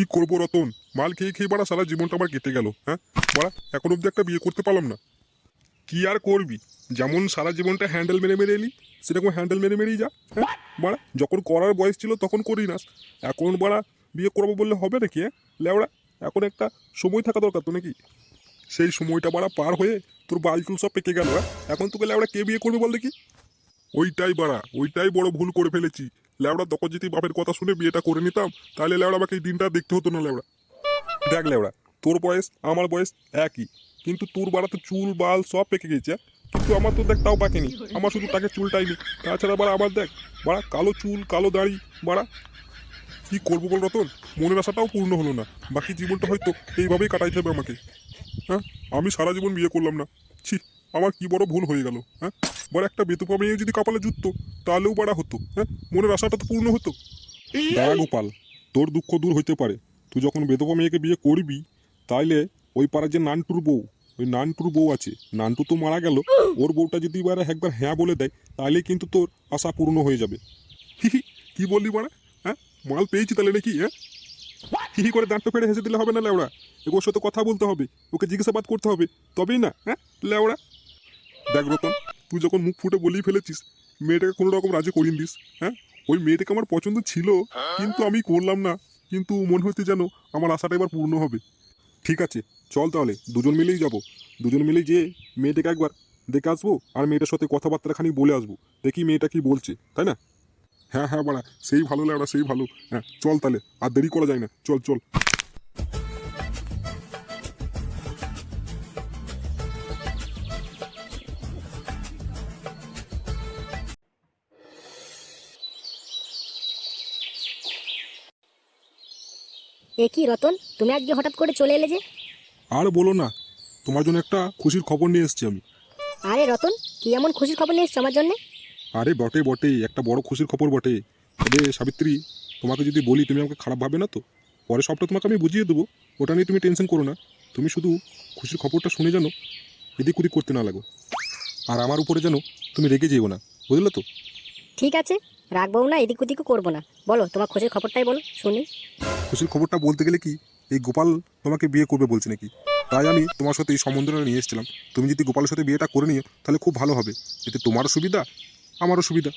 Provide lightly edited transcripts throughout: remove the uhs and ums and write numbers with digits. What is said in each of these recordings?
কি করবো রতন, মাল খেয়ে খেয়ে বাড়া সারা জীবনটা আমার কেটে গেল। হ্যাঁ বাড়া, এখন অব্দি একটা বিয়ে করতে পারলাম না। কি আর করবি, যেমন সারা জীবনটা হ্যান্ডেল মেরে মেরে এলি সেরকম হ্যান্ডেল মেরে মেরেই যা। হ্যাঁ বাড়া, যখন করার বয়স ছিল তখন করি না, এখন বাড়া বিয়ে করবো বললে হবে নাকি? হ্যাঁ লেওড়া, এখন একটা সময় থাকা দরকার তো নাকি? সেই সময়টা বাড়া পার হয়ে তোর বালচুল সব পেকে গেল। হ্যাঁ এখন তোকে লেওড়া কে বিয়ে করবে বল দেখি? ওইটাই বাড়া, ওইটাই বড় ভুল করে ফেলেছি। লেওড়া, তখন যদি বাপের কথা শুনে বিয়েটা করে নিতাম তাহলে লেওড়া আমাকে এই দিনটা দেখতে হতো না। লেওড়া দেখ লেওড়া, তোর বয়স আমার বয়স একই, কিন্তু তোর বাড়া তো চুল বাল সব পেকে গেছে, কিন্তু আমার তো দেখ তাও পাকেনি, আমার শুধু তাকে চুলটাই নি। তাছাড়া বাড়া আমার দেখ বাড়া কালো চুল কালো দাড়ি। বাড়া কি করবো বল রতন, মনের আশাটাও পূর্ণ হলো না, বাকি জীবনটা হয়তো এইভাবেই কাটাইতে হবে আমাকে। হ্যাঁ আমি সারা জীবন বিয়ে করলাম না, ছি আমার কি বড় ভুল হয়ে গেল। হ্যাঁ বড় একটা বেতুপা মেয়ে যদি কপালে জুটতো তাহলেও বাড়া হতো। হ্যাঁ মনের আশাটা তো পূর্ণ হতো। দাঁড়া গোপাল, তোর দুঃখ দূর হইতে পারে, তুই যখন বেধবা মেয়েকে বিয়ে করবি তাইলে ওই পাড়ার যে নানটুর বউ, ওই নানটুর বউ আছে, নানটু তো মারা গেল, ওর বউটা যদি এবার একবার হ্যাঁ বলে দেয় তাহলে কিন্তু তোর আশা পূর্ণ হয়ে যাবে। কি বললি বাড়া? হ্যাঁ মাল পেয়েছি তাহলে নাকি? হ্যাঁ হি করে দাঁত ফেড়ে হেসে দিলে হবে না লেওড়া, ওর সাথে কথা বলতে হবে, ওকে জিজ্ঞাসাবাদ করতে হবে, তবেই না। হ্যাঁ লেওড়া দেখ রতন, তুই যখন মুখ ফুটে বলেই ফেলেছিস, মেয়েটাকে কোনো রকম রাজি করিয়ে দিস। হ্যাঁ ওই মেয়েটাকে আমার পছন্দ ছিল, কিন্তু আমি করলাম না, কিন্তু মনে হচ্ছে যেন আমার আশাটা এবার পূর্ণ হবে। ঠিক আছে চল তাহলে দুজন মিলেই যাব, দুজন মিলেই যেয়ে মেয়েটাকে একবার দেখে আসবো আর মেয়েটার সাথে কথাবার্তা খানি বলে আসবো, দেখি মেয়েটা কি বলছে, তাই না? হ্যাঁ হ্যাঁ বাড়া, সেই ভালো লেওড়া, সেই ভালো। হ্যাঁ চল তাহলে, আর দেরি করা যায় না, চল চল। এ কি রতন, তুমি আজকে হঠাৎ করে চলে এলে যে? আর বলো না, তোমার জন্য একটা খুশির খবর নিয়ে এসেছি আমি। আরে রতন, কি এমন খুশির খবর নিয়ে এসছো আমার জন্য? আরে বটে বটে, একটা বড় খুশির খবর বটে। তবে সাবিত্রী, তোমাকে যদি বলি তুমি আমাকে খারাপ ভাবে না তো? পরে সবটা তোমাকে আমি বুঝিয়ে দেবো, ওটা নিয়ে তুমি টেনশন করো না। তুমি শুধু খুশির খবরটা শুনে জানো এদিক ওদিক করতে না লাগো, আর আমার উপরে যেন তুমি রেগে যেও না, বুঝলে তো? ঠিক আছে, রাখবো না, এদিক ওদিকও করবো না। বলো, তোমার খুশির খবরটাই বলো শুনি। খুশির খবরটা বলতে গেলে কি, এই গোপাল তোমাকে বিয়ে করবে বলছে নাকি, তাই আমি তোমার সাথে এই সম্বন্ধটা নিয়ে এসেছিলাম। তুমি যদি গোপালের সাথে বিয়েটা করে নিও তাহলে খুব ভালো হবে, এতে তোমারও সুবিধা আমারও সুবিধা।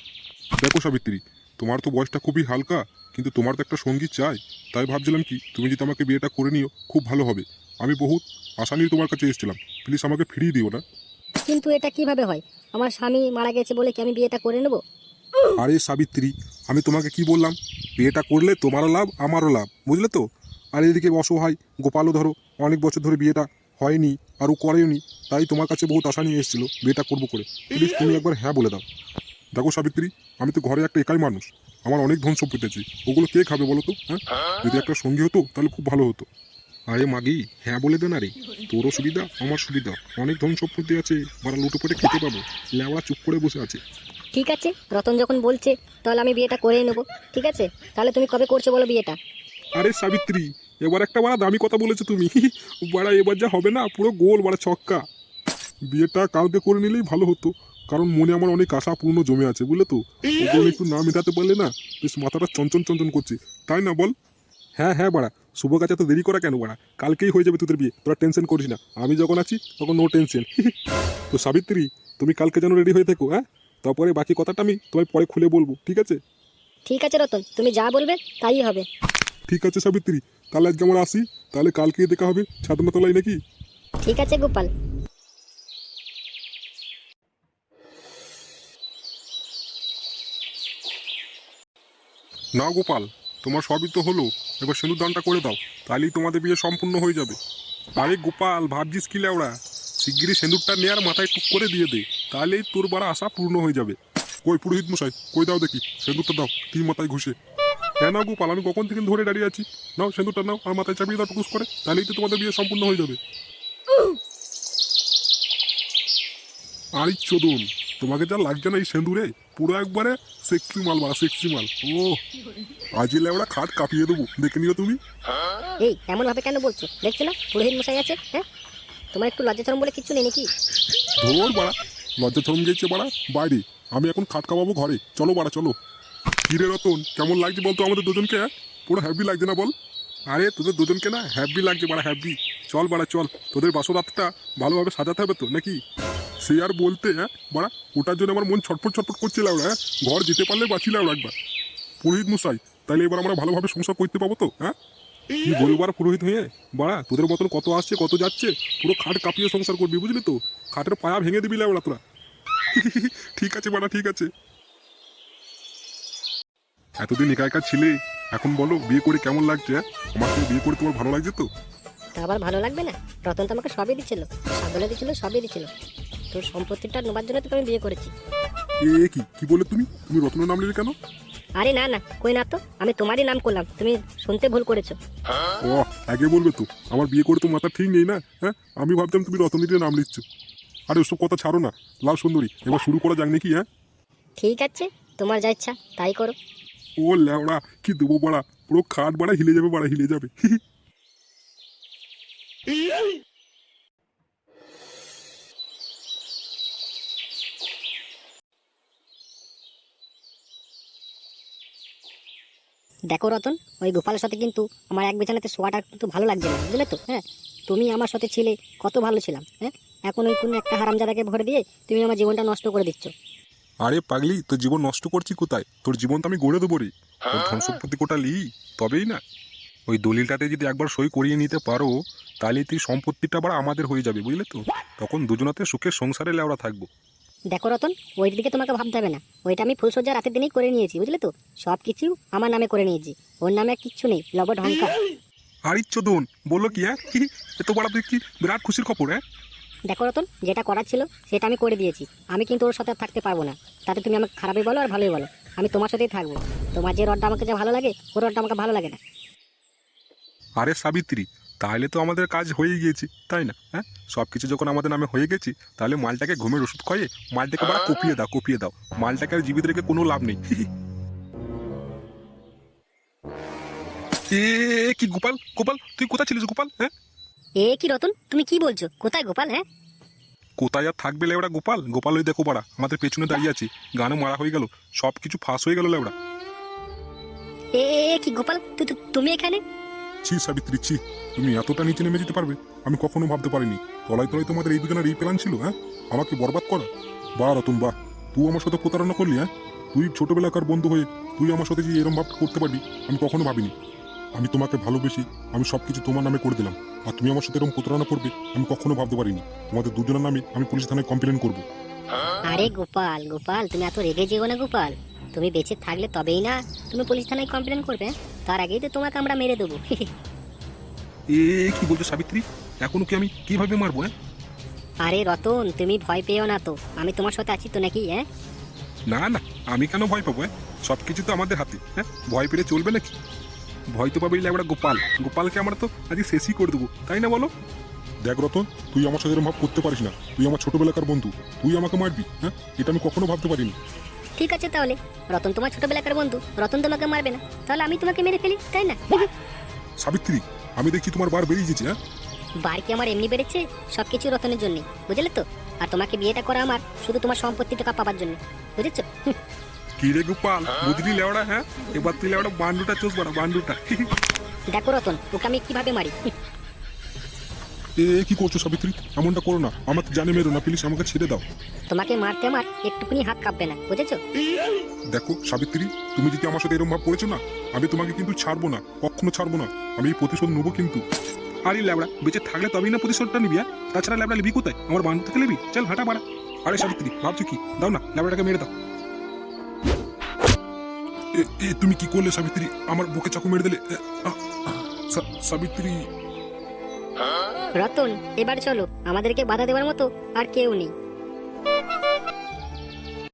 দেখো সাবিত্রী, তোমার তো বয়সটা খুবই হালকা, কিন্তু তোমার তো একটা সঙ্গী চাই, তাই ভাবছিলাম কি তুমি যদি আমাকে বিয়েটা করে নিও খুব ভালো হবে। আমি বহুত আশা নিয়ে তোমার কাছে এসেছিলাম, প্লিজ আমাকে ফিরিয়ে দিও না। কিন্তু এটা কিভাবে হয়? আমার স্বামী মারা গেছে বলে কি আমি বিয়েটা করে নেবো? আরে সাবিত্রী, আমি তোমাকে কি বললাম, বিয়েটা করলে তোমারও লাভ আমারও লাভ, বুঝলে তো? আর এদিকে অসহায় গোপালও ধরো অনেক বছর ধরে বিয়েটা হয়নি, আর ও করেওনি, তাই তোমার কাছে বহুত আশা নিয়ে এসেছিল বিয়েটা করবো করে। প্লিজ তুমি একবার হ্যাঁ বলে দাও। দেখো সাবিত্রী, আমি তো ঘরে একটা একাই মানুষ, আমার অনেক ধন সম্পত্তি আছে, ওগুলো কে খাবে বলো তো? হ্যাঁ যদি একটা সঙ্গী হতো তাহলে খুব ভালো হতো। আরে মাগি, হ্যাঁ বলে দে না রে, তোরও সুবিধা আমার সুবিধা, অনেক ধন সম্পত্তি আছে, মারা লুটো পটে খেতে পাবো, লেওয়া চুপ করে বসে আছে। ঠিক আছে, রতন যখন বলছে তাহলে আমি বিয়েটা করেই নেবো। ঠিক আছে, তাহলে তুমি কবে করছো বলো বিয়েটা? আরে সাবিত্রী, এবার একটা বাড়া দামি কথা বলেছো তুমি। বাড়া এবার যা হবে না, পুরো গোল বাড়া ছক্কা। বিয়েটা কালকে করে নিলেই ভালো হতো, কারণ মনে আমার অনেক আশা পূর্ণ জমে আছে, বুঝলে তো? ওগুলো একটু না মেটাতে পারলে না বেশ মাথাটা চঞ্চন চঞ্চন করছে, তাই না বল? হ্যাঁ হ্যাঁ বাড়া, শুভ কাছে তো দেরি করা কেন বাড়া, কালকেই হয়ে যাবে তোদের বিয়ে, তোরা টেনশন করিস না, আমি যখন আছি তখন নো টেনশন। তো সাবিত্রী, তুমি কালকে যেন রেডি হয়ে থেকো। হ্যাঁ তারপরে বাকি কথাটা আমি তোমায় পরে খুলে বলবো, ঠিক আছে? ঠিক আছে রতন, তুমি যা বলবে তাই হবে। ঠিক আছে সাবিত্রী, তাহলে আজকে আমরা আসি, তাহলে কালকে দেখা হবে ছাদনা তলায় নাকি? ঠিক আছে গোপাল। না গোপাল, তোমার সবই তো হলো, এবার সিঁদুর দানটা করে দাও, তাহলেই তোমাদের বিয়ে সম্পূর্ণ হয়ে যাবে। আরে গোপাল, ভাবছিস কি লেওড়া, শিগগিরই সিঁদুরটা নিয়ে আর মাথায় টুক করে দিয়ে দে, তাহলেই তোর বাড়া আশা পূর্ণ হয়ে যাবে। কই পুরোহিত মশাই, কই দাও দেখি সিঁদুরটা দাও, তিন মাথায় ঘুষে। হ্যাঁ না গোপাল, আমি কখন থেকে ধরে দাঁড়িয়ে আছি, নাও সিঁদুরটা নাও আর মাথায় চাপিয়ে দাও টুকুস করে, তাহলেই তো তোমাদের বিয়ে সম্পূর্ণ হয়ে যাবে। আরে চোদন, তোমাকে যা লাগছে না এই সিঁদুরে, পুরো একবারে সেক্সি মাল বাড়া, সেক্সি মাল। ও আজই লেওড়া খাট কাঁপিয়ে দেবো, দেখে নিও তুমি। এই এমন ভাবে কেন বলছো? দেখছো না পুরোহিত মশাই আছে? হ্যাঁ, তোমার একটু লজ্জা শরম বলে কিচ্ছু নেই নাকি? ধর বাড়া, লজ্জা থরম গেছে বাড়া বাইরে, আমি এখন খাট কামাবো ঘরে, চলো বাড়া চলো। কিরে রতন, কেমন লাগছে বলতো আমাদের দুজনকে? পুরো হ্যাপি লাগছে না বল? আরে তোদের দুজনকে না হ্যাপি লাগছে বাড়া হ্যাপি। চল বাড়া চল, তোদের বাসরাতটা ভালোভাবে সাজাতে হবে তো নাকি? সে আর বলতে হ্যাঁ বাড়া, ওটার জন্য আমার মন ছটফট ছটফট করছে লাউড়া। হ্যাঁ ঘর যেতে পারলে বাঁচি লাউড়া একবার। পুরোহিত মশাই, তাহলে এবার আমরা ভালোভাবে সংসার করতে পাবো তো? হ্যাঁ কি বলবো আর পুরোহিত হয়ে বাড়া, তোদের মতন কত আসছে কত যাচ্ছে, পুরো খাট কাঁপিয়ে সংসার করবি বুঝলি তো? খাটের পায়া ভেঙে দিবি লাউড়া তোরা। ঠিক আছে বাড়া ঠিক আছে। এতদিন একা একা ছিলে, এখন বলো বিয়ে করে কেমন লাগছে? হ্যাঁ আমার সঙ্গে বিয়ে করে তোমার ভালো লাগছে তো? তা আবার ভালো লাগবে না? রতন তো আমাকে সবই দিচ্ছিল, সাবলে দিচ্ছিল, সবই দিচ্ছিল। তোর সম্পত্তিটা নেবার জন্য তোকে আমি বিয়ে করেছি। এ কি কি বলে তুমি তুমি রত্নের নাম নিলে কেন? আরে না না, কই না তো, আমি তোমারই নাম করলাম, তুমি শুনতে ভুল করেছো। ও আগে বলবে তো, আমার বিয়ে করে তো মাথা ঠিক নেই না। হ্যাঁ আমি ভাবতাম তুমি রতনীর নাম লিখছো। আরে ওসব কথা ছাড়ো না, লাল সুন্দরী, এবার শুরু করা যাক নাকি? হ্যাঁ ঠিক আছে, তোমার যা ইচ্ছা তাই করো। ও ল্যাওড়া কি দেবো বাড়া, পুরো খাট বাড়া হিলে যাবে বাড়া হিলে যাবে। দেখো রতন, ওই গোপালের সাথে কিন্তু আমার এক বিছানাতে শোয়াটা কিন্তু ভালো লাগছে না, বুঝলে তো? হ্যাঁ তুমি আমার সাথে ছিলে, কত ভালো ছিলাম। হ্যাঁ এখন ওই কোনো একটা হারামজাদাকে ভরে দিয়ে তুমি আমার জীবনটা নষ্ট করে দিচ্ছ। আরে পাগলি, তোর জীবন নষ্ট করছি কোথায়? তোর জীবন তো আমি গড়ে দেবো রে। তোর ধন সম্পত্তি কোটা লি তবেই না। ওই দলিলটাতে যদি একবার সই করিয়ে নিতে পারো, তাহলে তুই সম্পত্তিটা আবার আমাদের হয়ে যাবে বুঝলে তো? তখন দুজনাতে সুখের সংসারে লেওড়া থাকবো। দেখো রতন, ওই দিকে তোমাকে ভাবতে হবে না, ওইটা আমি ফুলসজ্জা রাতের দিনেই করে নিয়েছি, বুঝলে তো? সব কিছু আমার নামে করে নিয়েছি, ওর নামে কিচ্ছু নেই, লবট হংকার। আরিচ্ছদন বললো কি? হ্যাঁ এত বড় তুই কি বিরাট খুশির খবর? হ্যাঁ দেখো রতন, যেটা করার ছিল সেটা আমি করে দিয়েছি। আমি কিন্তু ওর সাথে আর থাকতে পারবো না। তাতে তুমি আমাকে খারাপই বলো আর ভালোই বলো, আমি তোমার সাথেই থাকবো। তোমার যে রডটা আমাকে যে ভালো লাগে, ওর রডটা আমাকে ভালো লাগে না। আরে সাবিত্রী, তাহলে তো আমাদের কাজ হয়ে গিয়েছে তাই না? হ্যাঁ সব কিছু যখন আমাদের নামে হয়ে গেছে, তাহলে মালটাকে ঘুমের ওষুধ খাইয়ে মালটাকে বড় কপিয়ে দাও কপিয়ে দাও। মালটাকে আর জীবিত রেখে কোনো লাভ নেই। এ কি গোপাল, গোপাল তুই কোথায় ছিলিস গোপাল? হ্যাঁ এ কি রতন, তুমি কি বলছো? কোথায় গোপাল? হ্যাঁ কোথায় আর থাকবে লেওড়া গোপাল? গোপাল ওই দেখো বাড়া আমাদের পেছনে দাঁড়িয়ে আছে, গানও মারা হয়ে গেল, সব কিছু ফাঁস হয়ে গেল লেওড়া। এ কি গোপাল, তুমি এখানে? ছি সাবিত্রী ছি, তুমি এতটা নিচে নেমে যেতে পারবে আমি কখনো ভাবতে পারিনি। তলায় তলায় তোমাদের এই দুজনের এই প্ল্যান ছিল? হ্যাঁ আমাকে বরবাদ করা। বাহ রতন বাহ, তুই আমার সাথে প্রতারণা করলি। হ্যাঁ তুই ছোটবেলাকার বন্ধু হয়ে তুই আমার সাথে যে এরম ভাব করতে পারবি আমি কখনো ভাবিনি। আমি তোমাকে ভালোবেসি, আমি সব কিছু তোমার নামে করে দিলাম, আর তুমি আমার সাথে এরকম প্রতারণা করবে আমি কখনো ভাবতে পারিনি। তোমাদের দুজনের নামে আমি পুলিশ থানায় কমপ্লেন করবো। আরে গোপাল গোপাল, তুমি এত রেগে যেও না গোপাল। তুমি বেঁচে থাকলে তবেই না তুমি পুলিশ থানায় কমপ্লেন করবে, তার আগেই তো তোমাকে আমরা মেরে দেবো। এ কি বলছো সাবিত্রী, এখনো কি আমি কিভাবে মারবো? হ্যাঁ আরে রতন, তুমি ভয় পেও না তো, আমি তোমার সাথে আছি তো নাকি? হ্যাঁ না না, আমি কেন ভয় পাবো? হ্যাঁ সব কিছু তো আমাদের হাতে। হ্যাঁ ভয় পেলে চলবে নাকি? ভয় তো পাবে আমরা গোপাল, গোপালকে আমরা তো আজকে শেষই করে দেবো তাই না বলো? দেখ রতন, তুই আমার সাথে এরকম ভাব করতে পারিস না, তুই আমার ছোটবেলাকার বন্ধু, তুই আমাকে মারবি? হ্যাঁ এটা আমি কখনো ভাবতে পারিনি। ঠিক আছে, তাহলে রতন তোমার ছোটবেলাকার বন্ধু, রতন তোমাকে মারবে না, তাহলে আমি তোমাকে মেরে ফেলি, তাই না? সাবিত্রী, আমি দেখছি তোমার বার বেরিয়ে গেছে। হ্যাঁ বাড়ি কি আমার এমনি বেড়েছে? সবকিছু রতনের জন্য, বুঝলে তো? আর তোমাকে বিয়েটা করা আমার শুধু তোমার সম্পত্তি টাকা পাবার জন্য, বুঝেছো? কি রে গোপাল, বুঝলি লেওড়া? হ্যাঁ এবার তুই লেওড়া বান্ডুটা চোস বাড়া বান্ডুটা। দেখো রতন, ওকে আমি কিভাবে মারি। এ কি করছো সাবিত্রী, এমনটা করো না, আমাকে জানে মেরো না প্লিজ, আমাকে ছেড়ে দাও। তোমাকে মারতে আমার একটুকুনি হাত কাঁপবে না, বুঝেছো? দেখো সাবিত্রী, তুমি যদি আমার সাথে এরকম ভাব করেছো না, আমি তোমাকে কিন্তু ছাড়বো না, কখনো ছাড়বো না, আমি এই প্রতিশোধ নেবো কিন্তু। আরে ল্যাবড়া, বেঁচে থাকলে তবেই না প্রতিশোধটা নিবি। হ্যাঁ তাছাড়া ল্যাবড়া লিবি কোথায়? আমার বান্ধব থেকে লিবি? চল হাঁটা বাড়া। আরে সাবিত্রী ভাবছো কি? দাও না ল্যাবড়াটাকে মেরে দাও। তুমি কি করলে সাবিত্রী? আমার বুকে চাকু মেরে দিলে। সাবিত্রী রতন, এবার চলো, আমাদেরকে বাধা দেওয়ার মতো আর কেউ নেই।